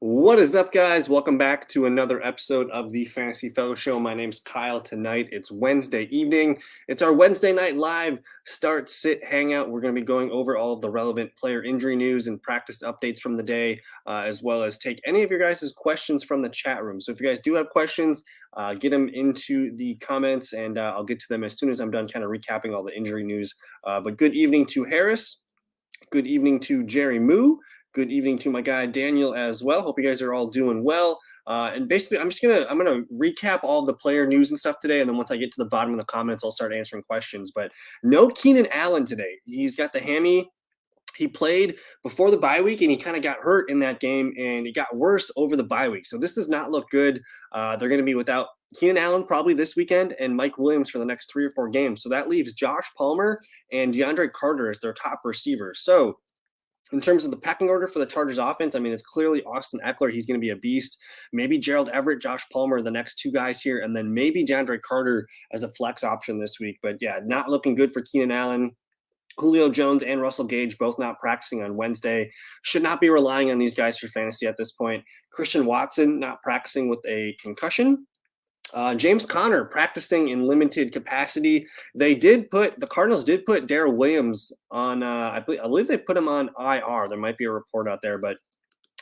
What is up, guys? Welcome back to another episode of the Fantasy Fellow Show. My name's Kyle. Tonight, it's Wednesday evening. It's our Wednesday night live start, sit, hangout. We're going to be going over all of the relevant player injury news and practice updates from the day, as well as take any of your guys' questions from the chat room. So if you guys do have questions, get them into the comments, and I'll get to them as soon as I'm done kind of recapping all the injury news. But good evening to Harris. Good evening to Jerry Moo. Good evening to my guy Daniel as well. Hope you guys are all doing well. And basically, I'm gonna recap all the player news and stuff today, and then once I get to the bottom of the comments, I'll start answering questions. But no Keenan Allen today. He's got the hammy. He played before the bye week, and he kind of got hurt in that game, and it got worse over the bye week. So this does not look good. They're going to be without Keenan Allen probably this weekend, and Mike Williams for the next 3 or 4 games. So that leaves Josh Palmer and DeAndre Carter as their top receivers. So in terms of the pecking order for the Chargers offense, I mean, it's clearly Austin Eckler. He's going to be a beast. Maybe Gerald Everett, Josh Palmer, the next 2 guys here, and then maybe DeAndre Carter as a flex option this week. But yeah, not looking good for Keenan Allen. Julio Jones and Russell Gage both not practicing on Wednesday. Should not be relying on these guys for fantasy at this point. Christian Watson not practicing with a concussion. James Conner practicing in limited capacity. The Cardinals did put Darrell Williams on. I believe they put him on IR. There might be a report out there, but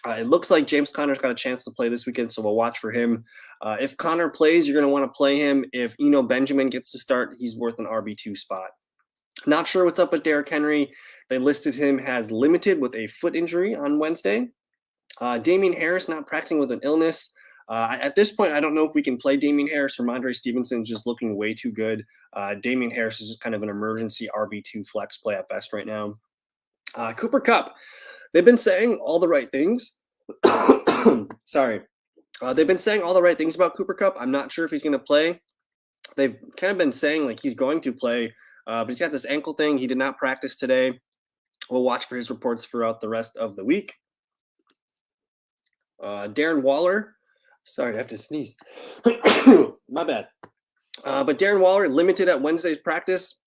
it looks like James Conner's got a chance to play this weekend, so we'll watch for him. If Conner plays, you're going to want to play him. If Eno Benjamin gets to start, he's worth an RB2 spot. Not sure what's up with Derrick Henry. They listed him as limited with a foot injury on Wednesday. Damian Harris not practicing with an illness. At this point, I don't know if we can play Damian Harris. Ramondre Stevenson's just looking way too good. Damian Harris is just kind of an emergency RB2 flex play at best right now. Cooper Kupp, they've been saying all the right things. Sorry. They've been saying all the right things about Cooper Kupp. I'm not sure if he's going to play. They've kind of been saying like he's going to play, but he's got this ankle thing. He did not practice today. We'll watch for his reports throughout the rest of the week. Darren Waller. Sorry, I have to sneeze. My bad. But Darren Waller limited at Wednesday's practice,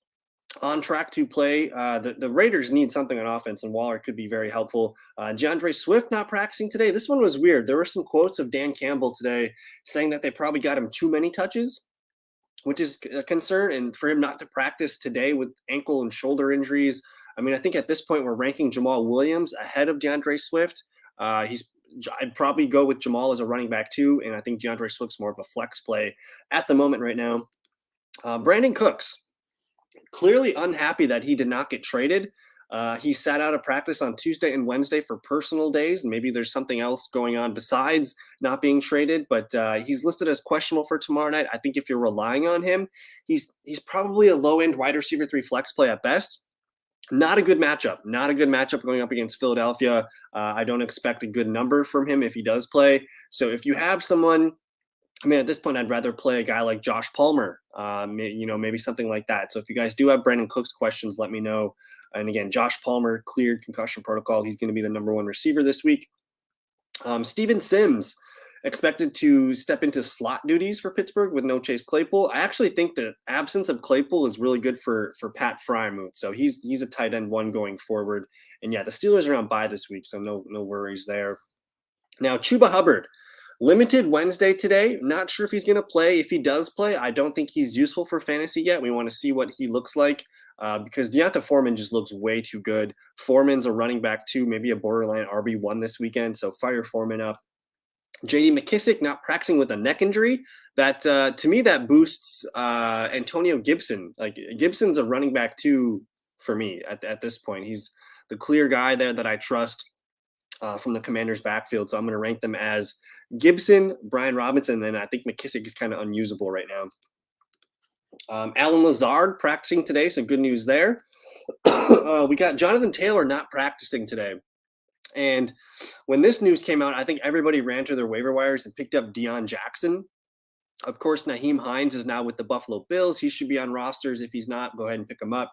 on track to play. The Raiders need something on offense, and Waller could be very helpful. DeAndre Swift not practicing today. This one was weird. There were some quotes of Dan Campbell today saying that they probably got him too many touches, which is a concern. And for him not to practice today with ankle and shoulder injuries, I mean, I think at this point we're ranking Jamal Williams ahead of DeAndre Swift. I'd probably go with Jamal as a running back too, and I think DeAndre Swift's more of a flex play at the moment right now. Brandon Cooks, clearly unhappy that he did not get traded. He sat out of practice on Tuesday and Wednesday for personal days. Maybe there's something else going on besides not being traded, but he's listed as questionable for tomorrow night. I think if you're relying on him, he's probably a low-end wide receiver 3 flex play at best. Not a good matchup. Not a good matchup going up against Philadelphia. I don't expect a good number from him if he does play. So if you have someone, I mean, at this point, I'd rather play a guy like Josh Palmer, maybe something like that. So if you guys do have Brandon Cooks questions, let me know. And again, Josh Palmer cleared concussion protocol. He's going to be the number 1 receiver this week. Steven Sims expected to step into slot duties for Pittsburgh with no Chase Claypool. I actually think the absence of Claypool is really good for Pat Freiermuth. So he's a tight end 1 going forward. And yeah, the Steelers are on bye this week, so no worries there. Now, Chuba Hubbard, limited Wednesday today. Not sure if he's going to play. If he does play, I don't think he's useful for fantasy yet. We want to see what he looks like because Deonta Foreman just looks way too good. Foreman's a running back 2, maybe a borderline RB1 this weekend, so fire Foreman up. J.D. McKissick not practicing with a neck injury. That to me that boosts Antonio Gibson. Like Gibson's a running back 2 for me at this point. He's the clear guy there that I trust from the Commanders' backfield. So I'm going to rank them as Gibson, Brian Robinson, and then I think McKissick is kind of unusable right now. Alan Lazard practicing today, so good news there. We got Jonathan Taylor not practicing today. And when this news came out, I think everybody ran to their waiver wires and picked up Deion Jackson. Of course, Nyheim Hines is now with the Buffalo Bills. He should be on rosters. If he's not, go ahead and pick him up.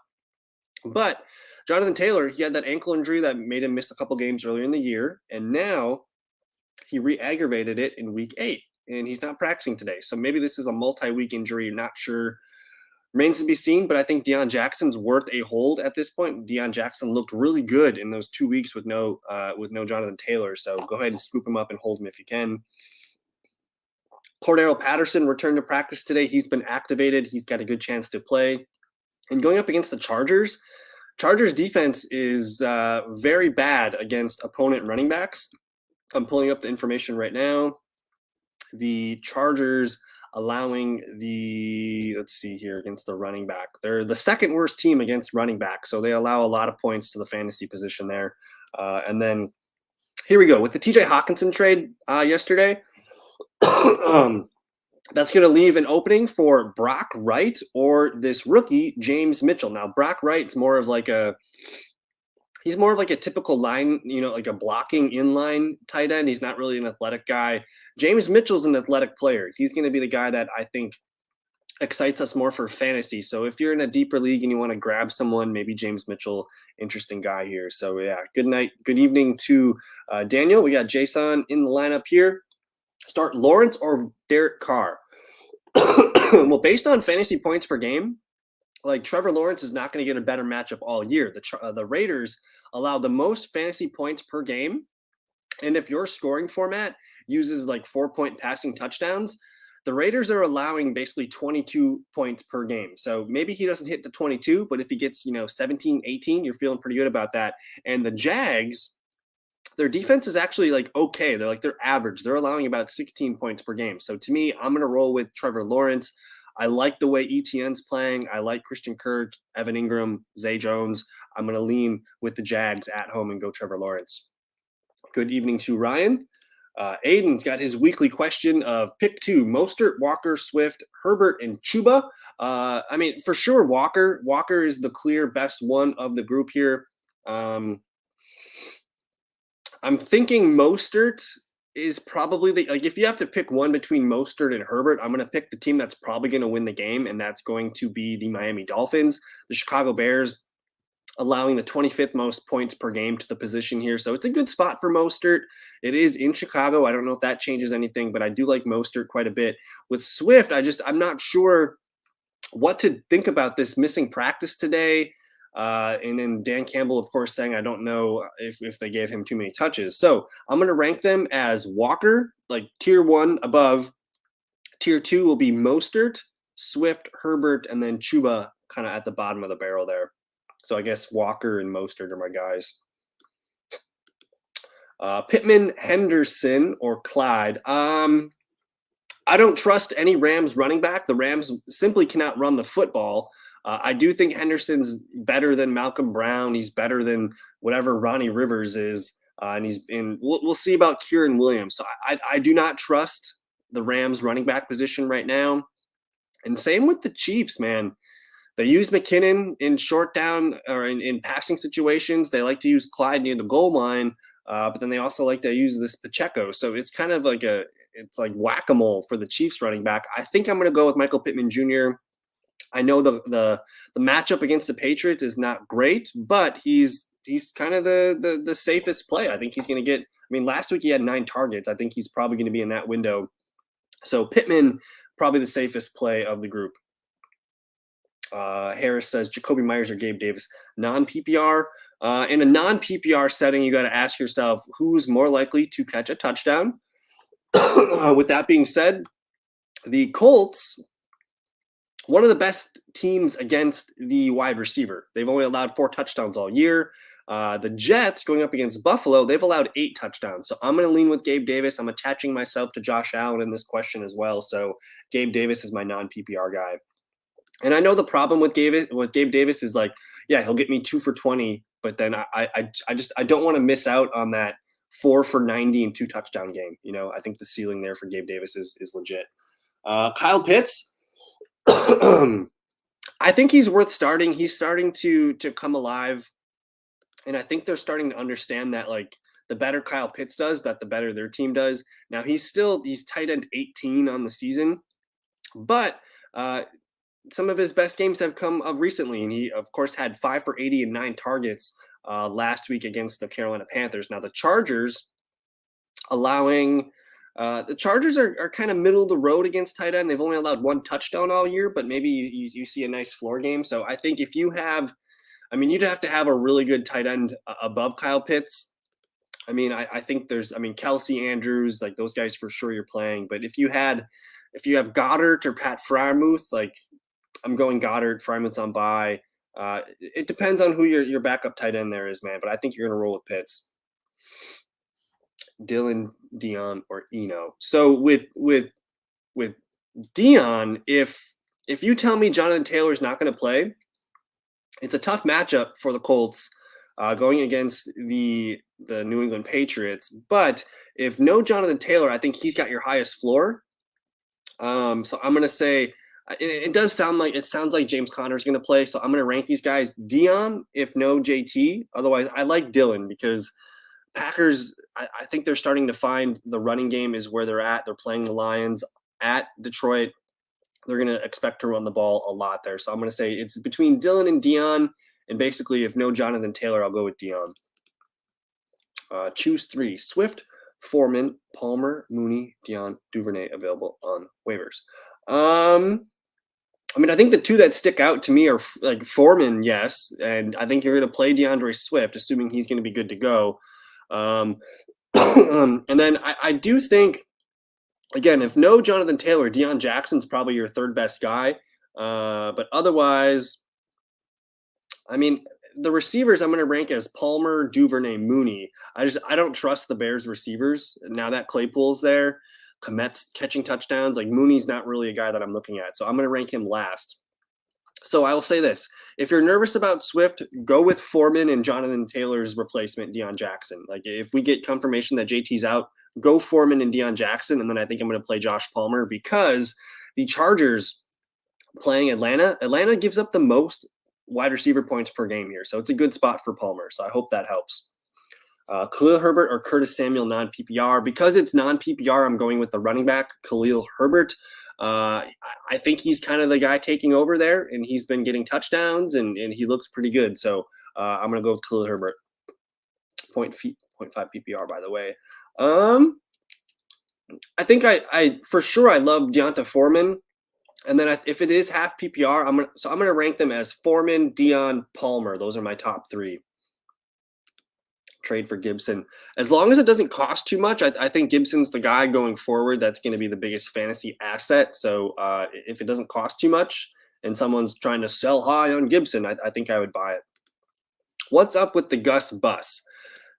But Jonathan Taylor, he had that ankle injury that made him miss a couple games earlier in the year. And now he re-aggravated it in week 8. And he's not practicing today. So maybe this is a multi-week injury. Not sure remains to be seen, but I think Deion Jackson's worth a hold at this point. Deion Jackson looked really good in those 2 weeks with no Jonathan Taylor. So go ahead and scoop him up and hold him if you can. Cordero Patterson returned to practice today. He's been activated. He's got a good chance to play. And going up against the Chargers defense is very bad against opponent running backs. I'm pulling up the information right now. The Chargers allowing let's see here, against the running back. They're the second worst team against running back, so they allow a lot of points to the fantasy position there. And then here we go with the TJ Hawkinson trade yesterday. That's going to leave an opening for Brock Wright or this rookie, James Mitchell. Now, Brock Wright's more of like a typical line, like a blocking inline tight end. He's not really an athletic guy. James Mitchell's an athletic player. He's going to be the guy that I think excites us more for fantasy. So if you're in a deeper league and you want to grab someone, maybe James Mitchell, interesting guy here. So yeah, good evening to Daniel. We got Jason in the lineup here. Start Lawrence or Derek Carr? Well, based on fantasy points per game, like Trevor Lawrence is not going to get a better matchup all year. The Raiders allow the most fantasy points per game. And if your scoring format uses like 4-point passing touchdowns, the Raiders are allowing basically 22 points per game. So maybe he doesn't hit the 22, but if he gets, 17, 18, you're feeling pretty good about that. And the Jags, their defense is actually like okay. They're average. They're allowing about 16 points per game. So to me, I'm going to roll with Trevor Lawrence. I like the way ETN's playing. I like Christian Kirk, Evan Ingram, Zay Jones. I'm going to lean with the Jags at home and go Trevor Lawrence. Good evening to Ryan. Aiden's got his weekly question of pick 2, Mostert, Walker, Swift, Herbert, and Chuba. For sure, Walker. Walker is the clear best one of the group here. I'm thinking Mostert is probably if you have to pick one between Mostert and Herbert, I'm going to pick the team that's probably going to win the game, and that's going to be the Miami Dolphins. The Chicago Bears allowing the 25th most points per game to the position here. So it's a good spot for Mostert. It is in Chicago. I don't know if that changes anything, but I do like Mostert quite a bit. With Swift, I'm not sure what to think about this missing practice today. And then Dan Campbell, of course, saying, I don't know if they gave him too many touches. So I'm going to rank them as Walker, like tier 1 above. Tier 2 will be Mostert, Swift, Herbert, and then Chuba kind of at the bottom of the barrel there. So I guess Walker and Mostert are my guys. Pittman, Henderson, or Clyde. I don't trust any Rams running back. The Rams simply cannot run the football. I do think Henderson's better than Malcolm Brown. He's better than whatever Ronnie Rivers is. And we'll see about Kieran Williams. So I do not trust the Rams running back position right now. And same with the Chiefs, man. They use McKinnon in short down or in passing situations. They like to use Clyde near the goal line, but then they also like to use this Pacheco. So it's kind of like it's like whack-a-mole for the Chiefs running back. I think I'm going to go with Michael Pittman Jr. I know the matchup against the Patriots is not great, but he's kind of the safest play. I think he's going to get. Last week he had 9 targets. I think he's probably going to be in that window. So Pittman, probably the safest play of the group. Harris says Jacoby Myers or Gabe Davis. Non-PPR. In a non-PPR setting, you got to ask yourself who's more likely to catch a touchdown. With that being said, the Colts, one of the best teams against the wide receiver. They've only allowed 4 touchdowns all year. The Jets going up against Buffalo, they've allowed 8 touchdowns. So I'm going to lean with Gabe Davis. I'm attaching myself to Josh Allen in this question as well. So Gabe Davis is my non-PPR guy. And I know the problem with Gabe Davis is like, yeah, he'll get me 2 for 20, but then I don't want to miss out on that 4 for 90 and 2 touchdown game. I think the ceiling there for Gabe Davis is legit. Kyle Pitts, I think he's worth starting. He's starting to come alive, and I think they're starting to understand that like the better Kyle Pitts does, that the better their team does. Now he's tight end 18 on the season, but some of his best games have come up recently, and he, of course, had 5 for 80 and 9 targets last week against the Carolina Panthers. Now, the Chargers allowing The Chargers are kind of middle of the road against tight end. They've only allowed 1 touchdown all year, but maybe you see a nice floor game. So I think if you have, I mean, you'd have to have a really good tight end above Kyle Pitts. I mean, I think there's, I mean, Kelsey, Andrews, like those guys for sure you're playing. But if you have Goddard or Pat Frymouth, like I'm going Goddard. Frymouth's on bye. It depends on who your backup tight end there is, man. But I think you're gonna roll with Pitts, Dylan, Dion, or Eno. So with Dion, if you tell me Jonathan Taylor's not going to play, it's a tough matchup for the Colts going against the New England Patriots. But if no Jonathan Taylor, I think he's got your highest floor. So I'm going to say it sounds like James Conner is going to play. So I'm going to rank these guys Dion, if no JT. Otherwise, I like Dylan because Packers, I think they're starting to find the running game is where they're at. They're playing the Lions at Detroit. They're going to expect to run the ball a lot there. So I'm going to say it's between Dylan and Dion. And basically, if no Jonathan Taylor, I'll go with Dion. Choose 3. Swift, Foreman, Palmer, Mooney, Dion, Duvernay available on waivers. I mean, I think the 2 that stick out to me are like Foreman, yes. And I think you're going to play DeAndre Swift, assuming he's going to be good to go. And then I do think, again, if no Jonathan Taylor, Deion Jackson's probably your 3rd best guy. But otherwise, I mean, the receivers I'm going to rank as Palmer, Duvernay, Mooney. I don't trust the Bears receivers. Now that Claypool's there, Komet's catching touchdowns, like Mooney's not really a guy that I'm looking at. So I'm going to rank him last. So I will say this. If you're nervous about Swift, go with Foreman and Jonathan Taylor's replacement, Deion Jackson. Like if we get confirmation that JT's out, go Foreman and Deion Jackson. And then I think I'm going to play Josh Palmer because the Chargers playing Atlanta gives up the most wide receiver points per game here. So it's a good spot for Palmer. So I hope that helps. Khalil Herbert or Curtis Samuel non-PPR. Because it's non-PPR, I'm going with the running back, Khalil Herbert. I think he's kind of the guy taking over there, and he's been getting touchdowns, and he looks pretty good. So I'm going to go with Khalil Herbert. 0.5 PPR, by the way. I think I for sure I love Deonta Foreman. And then if it is half PPR, I'm gonna rank them as Foreman, Dion, Palmer. Those are my top 3. Trade for Gibson. As long as it doesn't cost too much, I think Gibson's the guy going forward that's going to be the biggest fantasy asset. So if it doesn't cost too much and someone's trying to sell high on Gibson, I think I would buy it. What's up with the Gus bus?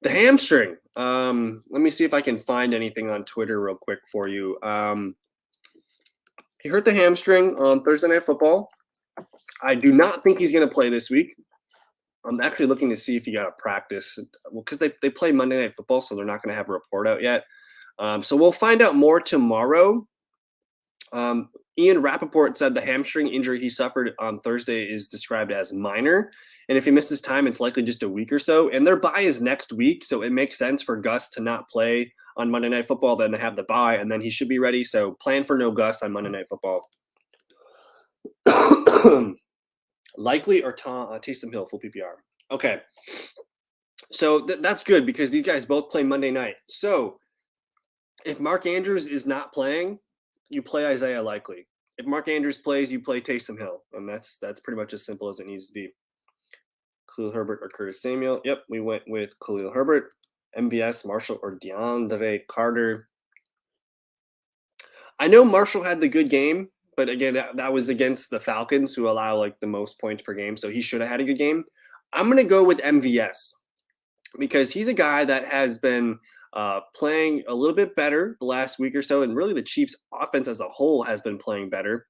The hamstring. Let me see if I can find anything on Twitter real quick for you. He hurt the hamstring on Thursday Night Football. I do not think he's going to play this week. I'm actually looking to see if he got a practice. Well, because they play Monday Night Football, so they're not going to have a report out yet. So we'll find out more tomorrow. Ian Rappaport said the hamstring injury he suffered on Thursday is described as minor. And if he misses time, it's likely just a week or so. And their bye is next week, so it makes sense for Gus to not play on Monday Night Football. Then they have the bye, and then he should be ready. So plan for no Gus on Monday Night Football. Likely or Taysom Hill, full PPR. Okay. So that's good because these guys both play Monday night. So if Mark Andrews is not playing, you play Isaiah Likely. If Mark Andrews plays, you play Taysom Hill. And that's pretty much as simple as it needs to be. Khalil Herbert or Curtis Samuel. Yep, we went with Khalil Herbert. MVS, Marshall, or DeAndre Carter. I know Marshall had the good game, but again, that was against the Falcons, who allow like the most points per game. So he should have had a good game. I'm going to go with MVS because he's a guy that has been playing a little bit better the last week or so. And really the Chiefs offense as a whole has been playing better.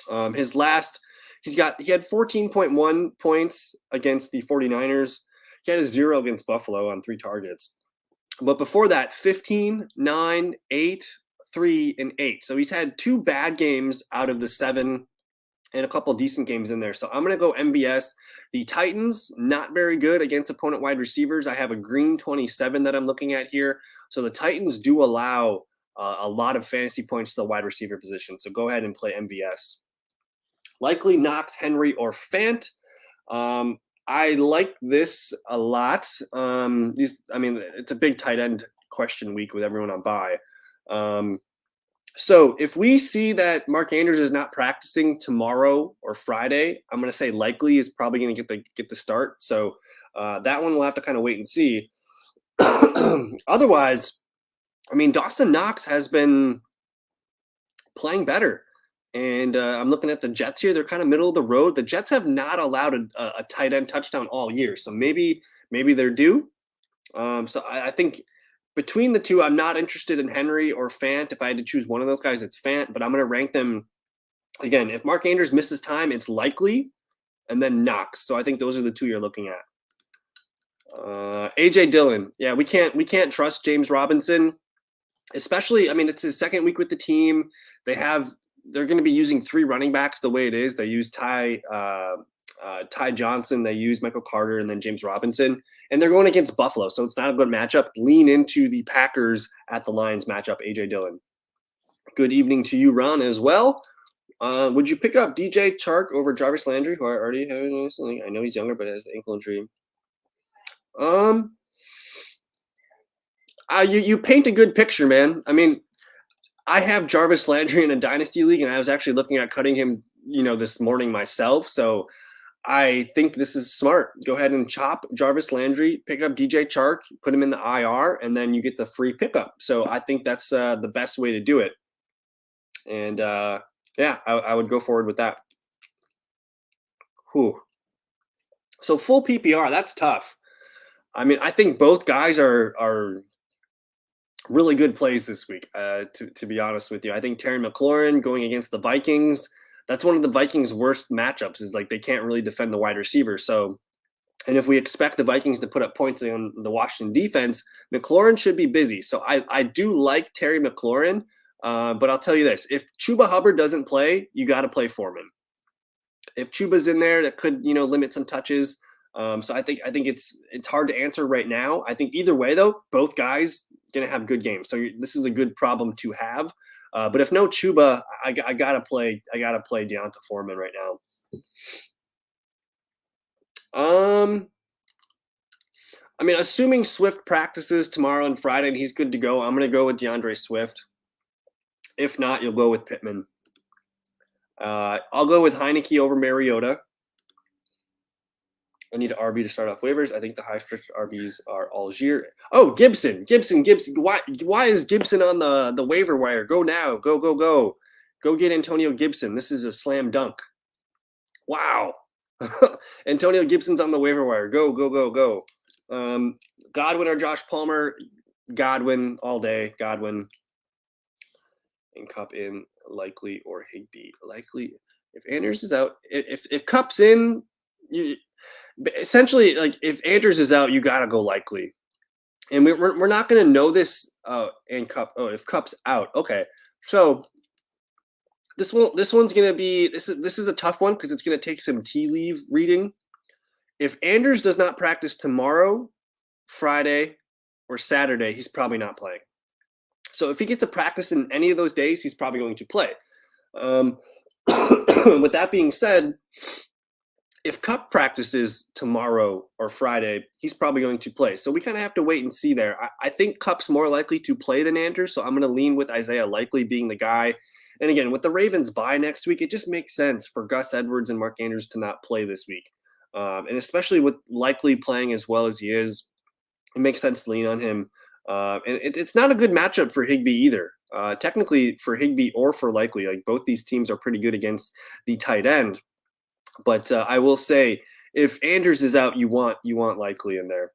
He had 14.1 points against the 49ers. He had a 0 against Buffalo on 3 targets. But before that, 15, 9, 8, 3, and 8. So he's had 2 bad games out of the 7 and a couple decent games in there. So I'm going to go MVS. The Titans, not very good against opponent wide receivers. I have a green 27 that I'm looking at here. So the Titans do allow a lot of fantasy points to the wide receiver position. So go ahead and play MVS. Likely Knox, Henry, or Fant. I like this a lot. It's a big tight end question week with everyone on bye. So if we see that Mark Andrews is not practicing tomorrow or Friday, I'm going to say likely is probably going to get the start. So that one we'll have to kind of wait and see. Otherwise, I mean, Dawson Knox has been playing better. And I'm looking at the Jets here. They're kind of middle of the road. The Jets have not allowed a tight end touchdown all year. So maybe they're due. So I think between the two, I'm not interested in Henry or Fant. If I had to choose one of those guys, it's Fant. But I'm going to rank them again. If Mark Andrews misses time, it's likely, and then Knox. So I think those are the two you're looking at. AJ Dillon. Yeah, we can't trust James Robinson, especially. I mean, it's his second week with the team. They're going to be using 3 running backs the way it is. They use Ty Johnson, they use Michael Carter, and then James Robinson. And they're going against Buffalo, so it's not a good matchup. Lean into the Packers at the Lions matchup, A.J. Dillon. Good evening to you, Ron, as well. Would you pick up DJ Chark over Jarvis Landry, who I already have? I know he's younger, but has ankle injury. You paint a good picture, man. I mean, I have Jarvis Landry in a dynasty league, and I was actually looking at cutting him, this morning myself. So I think this is smart. Go ahead and chop Jarvis Landry, pick up DJ Chark, put him in the IR, and then you get the free pickup. So I think that's the best way to do it. And yeah, I would go forward with that. Whew. So full PPR, that's tough. I mean, I think both guys are really good plays this week, to be honest with you. I think Terry McLaurin going against the Vikings, that's one of the Vikings' worst matchups, is like they can't really defend the wide receiver. So, and if we expect the Vikings to put up points on the Washington defense, McLaurin should be busy. So I do like Terry McLaurin, but I'll tell you this. If Chuba Hubbard doesn't play, you got to play Foreman. If Chuba's in there, that could, limit some touches. So I think it's hard to answer right now. I think either way, though, both guys going to have good games. So this is a good problem to have. But if no Chuba, I gotta play Deonta Foreman right now. I mean, assuming Swift practices tomorrow and Friday and he's good to go, I'm gonna go with DeAndre Swift. If not, you'll go with Pittman. I'll go with Heineke over Mariota. I need an RB to start off waivers. I think the highest RBs are Algier. Oh, Gibson. Why is Gibson on the waiver wire? Go now. Go. Go get Antonio Gibson. This is a slam dunk. Wow. Antonio Gibson's on the waiver wire. Go. Godwin or Josh Palmer? Godwin all day. Godwin. And Cup in, likely, or Higbee. Likely. If Anders is out, if Cup's in, essentially, like, if Andrews is out, you gotta go likely, and we're not gonna know this. And Cup. Oh, if Cup's out, okay. So this one's gonna be this is a tough one because it's gonna take some tea leaf reading. If Andrews does not practice tomorrow, Friday, or Saturday, he's probably not playing. So if he gets a practice in any of those days, he's probably going to play. With that being said, if Cup practices tomorrow or Friday, he's probably going to play. So we kind of have to wait and see there. I think Cup's more likely to play than Andrews, so I'm going to lean with Isaiah likely being the guy. And again, with the Ravens bye next week, it just makes sense for Gus Edwards and Mark Andrews to not play this week. And especially with likely playing as well as he is, it makes sense to lean on him. And it's not a good matchup for Higbee either. Technically, for Higbee or for likely, like both these teams are pretty good against the tight end. But I will say, if Andrews is out, you want likely in there.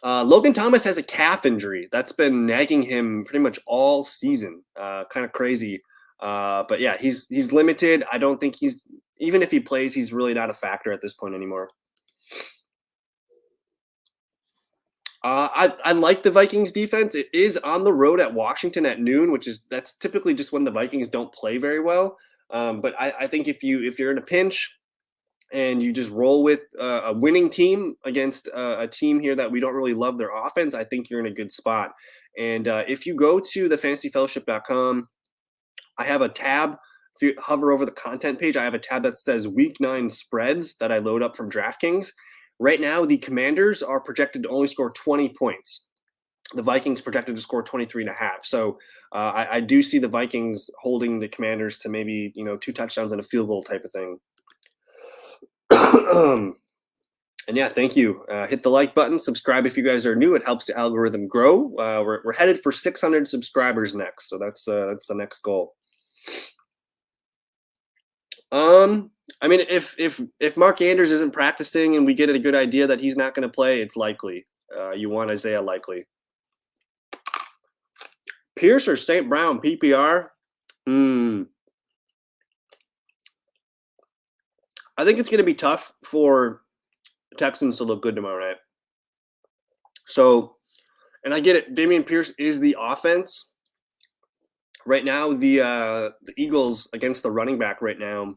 Logan Thomas has a calf injury that's been nagging him pretty much all season. Kind of crazy. But yeah, he's limited. I don't think even if he plays, he's really not a factor at this point anymore. I like the Vikings defense. It is on the road at Washington at noon, that's typically just when the Vikings don't play very well. But I think if you're in a pinch and you just roll with a winning team against a team here that we don't really love their offense, I think you're in a good spot. And if you go to the fantasyfellowship.com, I have a tab. If you hover over the content page, I have a tab that says Week 9 spreads that I load up from DraftKings. Right now, the Commanders are projected to only score 20 points. The Vikings projected to score 23.5. So I do see the Vikings holding the Commanders to maybe, 2 touchdowns and a field goal type of thing. And yeah, thank you. Hit the like button, subscribe if you guys are new. It helps the algorithm grow. We're headed for 600 subscribers next, so that's the next goal. I mean, if Mark Andrews isn't practicing and we get a good idea that he's not going to play, it's likely. You want Isaiah Likely. Pierce or St. Brown PPR? I think it's going to be tough for Texans to look good tomorrow night. So, and I get it. Dameon Pierce is the offense right now. The Eagles against the running back right now.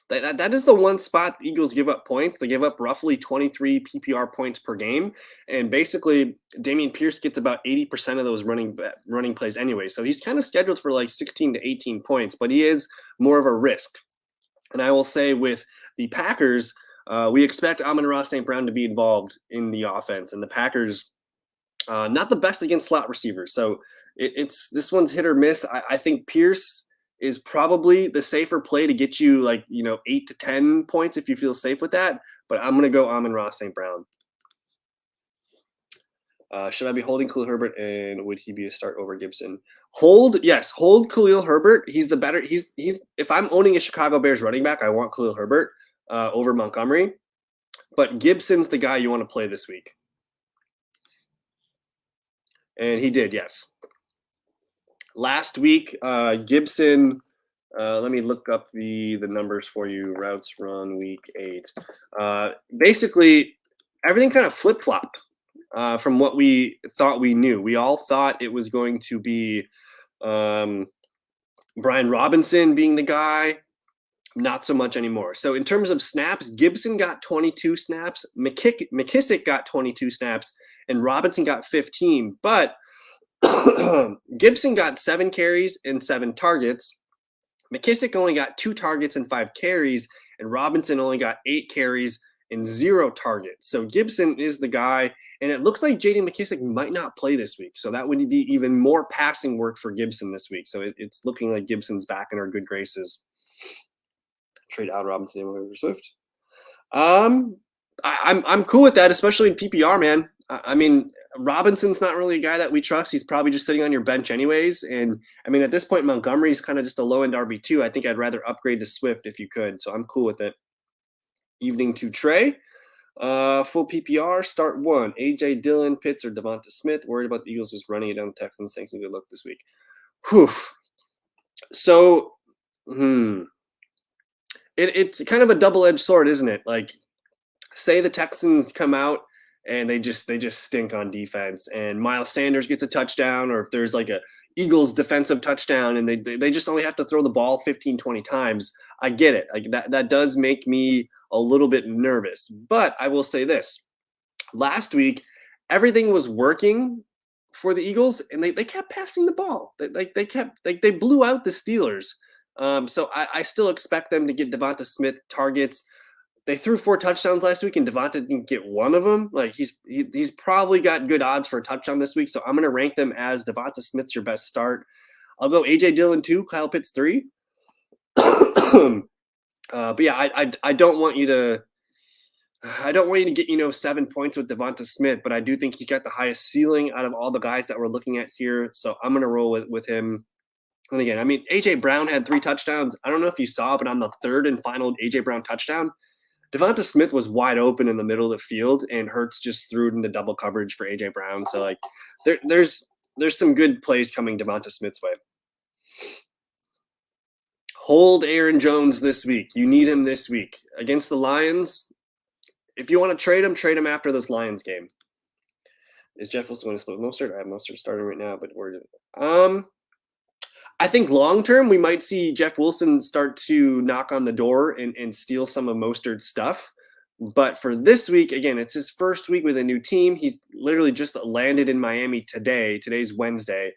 That is the one spot the Eagles give up points. They give up roughly 23 PPR points per game, and basically Dameon Pierce gets about 80% of those running plays anyway. So he's kind of scheduled for like 16 to 18 points, but he is more of a risk. And I will say with the Packers, we expect Amon-Ra St. Brown to be involved in the offense, and the Packers not the best against slot receivers. So it's this one's hit or miss. I think Pierce is probably the safer play to get you 8 to 10 points if you feel safe with that. But I'm going to go Amon-Ra St. Brown. Should I be holding Khalil Herbert, and would he be a start over Gibson? Yes, hold Khalil Herbert. He's the better. He's if I'm owning a Chicago Bears running back, I want Khalil Herbert over Montgomery. But Gibson's the guy you want to play this week. And he did, yes. Last week, Gibson, let me look up the numbers for you. Routes run week 8. Basically, everything kind of flip-flopped from what we thought we knew. We all thought it was going to be Brian Robinson being the guy. Not so much anymore. So in terms of snaps, Gibson got 22 snaps, McKissick got 22 snaps, and Robinson got 15. But Gibson got 7 carries and 7 targets. McKissick only got 2 targets and 5 carries, and Robinson only got 8 carries and 0 targets. So Gibson is the guy, and it looks like J.D. McKissick might not play this week. So that would be even more passing work for Gibson this week. So it's looking like Gibson's back in our good graces. Trade Al Robinson over Swift. I'm cool with that, especially in PPR, man. I mean, Robinson's not really a guy that we trust. He's probably just sitting on your bench anyways. And I mean, at this point, Montgomery's kind of just a low-end RB2. I think I'd rather upgrade to Swift if you could. So I'm cool with it. Evening to Trey. Full PPR, start 1. AJ Dillon, Pitts, or Devonta Smith. Worried about the Eagles just running it down the Texans. Thanks and good luck this week. Whew. So, It's kind of a double-edged sword, isn't it? Like, say the Texans come out and they just stink on defense, and Miles Sanders gets a touchdown, or if there's like a Eagles defensive touchdown and they just only have to throw the ball 15, 20 times. I get it. Like that does make me a little bit nervous. But I will say this. Last week, everything was working for the Eagles, and they kept passing the ball. They blew out the Steelers. So I still expect them to get Devonta Smith targets. They threw 4 touchdowns last week, and Devonta didn't get one of them. Like he's probably got good odds for a touchdown this week. So I'm going to rank them as Devonta Smith's your best start. I'll go AJ Dillon 2, Kyle Pitts 3. But yeah, I don't want you to. I don't want you to get 7 points with Devonta Smith, but I do think he's got the highest ceiling out of all the guys that we're looking at here. So I'm going to roll with him. And again, I mean, A.J. Brown had 3 touchdowns. I don't know if you saw, but on the 3rd and final A.J. Brown touchdown, Devonta Smith was wide open in the middle of the field, and Hurts just threw it into double coverage for A.J. Brown. So, like, there's some good plays coming Devonta Smith's way. Hold Aaron Jones this week. You need him this week. Against the Lions, if you want to trade him after this Lions game. Is Jeff Wilson going to split Mostert? I have Mostert starting right now, but I think long-term, we might see Jeff Wilson start to knock on the door and steal some of Mostert's stuff. But for this week, again, it's his first week with a new team. He's literally just landed in Miami today. Today's Wednesday.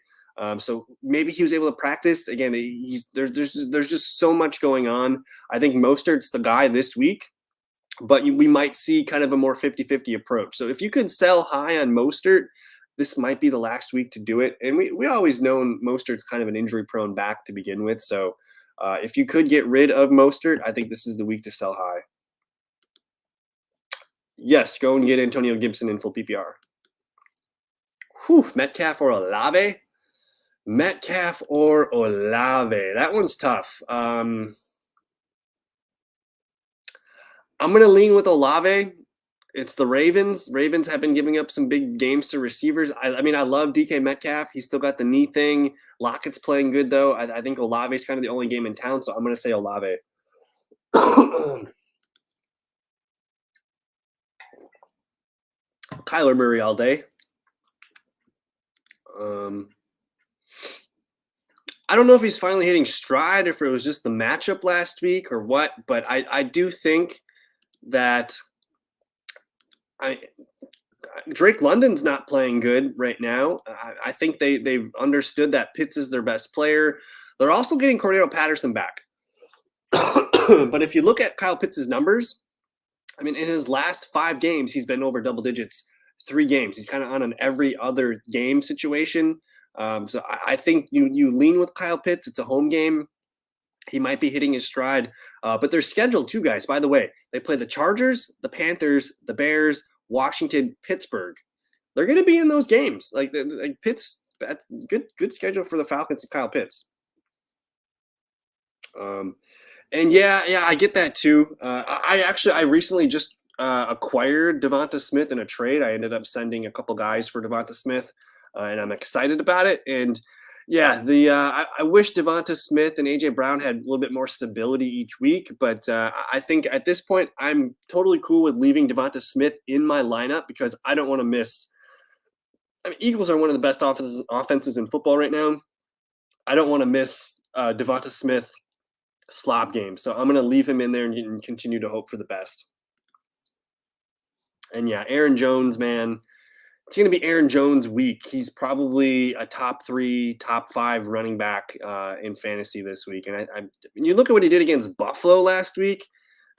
So maybe he was able to practice. Again, there's just so much going on. I think Mostert's the guy this week, but we might see kind of a more 50-50 approach. So if you could sell high on Mostert, this might be the last week to do it. And we always known Mostert's kind of an injury-prone back to begin with. So if you could get rid of Mostert, I think this is the week to sell high. Yes, go and get Antonio Gibson in full PPR. Whew, Metcalf or Olave? Metcalf or Olave? That one's tough. I'm going to lean with Olave. It's the Ravens. Ravens have been giving up some big games to receivers. I mean, I love DK Metcalf. He's still got the knee thing. Lockett's playing good, though. I think Olave is kind of the only game in town, so I'm going to say Olave. Kyler Murray all day. I don't know if he's finally hitting stride, if it was just the matchup last week or what, but I do think that Drake London's not playing good right now. I think they've understood that Pitts is their best player. They're also getting Cordero Patterson back. But if you look at Kyle Pitts' numbers, I mean, in his last 5 games, he's been over double digits. 3 games. He's kind of on an every other game situation. So I think you lean with Kyle Pitts. It's a home game. He might be hitting his stride. But they're scheduled too, guys. By the way, they play the Chargers, the Panthers, the Bears, Washington, Pittsburgh. They're going to be in those games. Like Pitts, that's good schedule for the Falcons and Kyle Pitts. And yeah, I get that too. I recently just acquired Devonta Smith in a trade. I ended up sending a couple guys for Devonta Smith, and I'm excited about it. And yeah, I wish Devonta Smith and AJ Brown had a little bit more stability each week, but I think at this point I'm totally cool with leaving Devonta Smith in my lineup because I don't want to miss. I mean, Eagles are one of the best offenses in football right now. I don't want to miss Devonta Smith slob game. So I'm going to leave him in there and continue to hope for the best. And yeah, Aaron Jones, man, it's going to be Aaron Jones week. He's probably a top 3, top 5 running back in fantasy this week. And you look at what he did against Buffalo last week.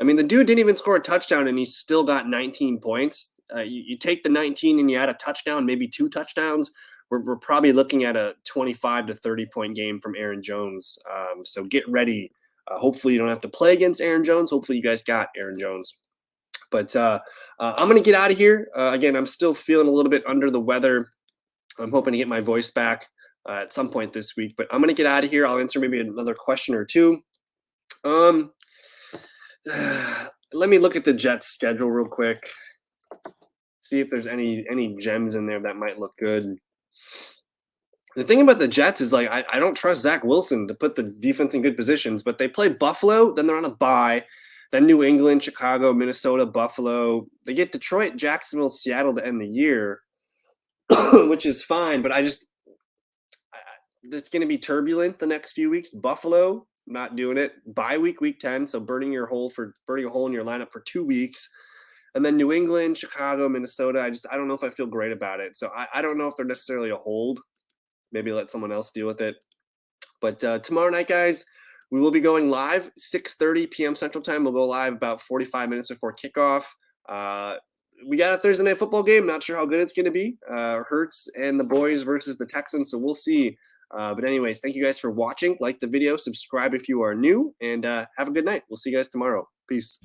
I mean, the dude didn't even score a touchdown and he still got 19 points. You take the 19 and you add a touchdown, maybe 2 touchdowns. We're probably looking at a 25 to 30 point game from Aaron Jones. So get ready. Hopefully you don't have to play against Aaron Jones. Hopefully you guys got Aaron Jones. But I'm going to get out of here. Again, I'm still feeling a little bit under the weather. I'm hoping to get my voice back at some point this week. But I'm going to get out of here. I'll answer maybe another question or two. Let me look at the Jets schedule real quick. See if there's any gems in there that might look good. The thing about the Jets is, like, I don't trust Zach Wilson to put the defense in good positions, but they play Buffalo, then they're on a bye, then New England, Chicago, Minnesota, Buffalo. They get Detroit, Jacksonville, Seattle to end the year, which is fine, but it's going to be turbulent the next few weeks. Buffalo, not doing it. Bye week 10, so burning a hole in your lineup for 2 weeks. And then New England, Chicago, Minnesota. I don't know if I feel great about it. So I don't know if they're necessarily a hold. Maybe let someone else deal with it. But tomorrow night, guys, we will be going live 6:30 p.m. Central Time. We'll go live about 45 minutes before kickoff. We got a Thursday night football game. Not sure how good it's going to be. Hurts and the boys versus the Texans. So we'll see. But anyways, thank you guys for watching. Like the video, subscribe if you are new, and have a good night. We'll see you guys tomorrow. Peace.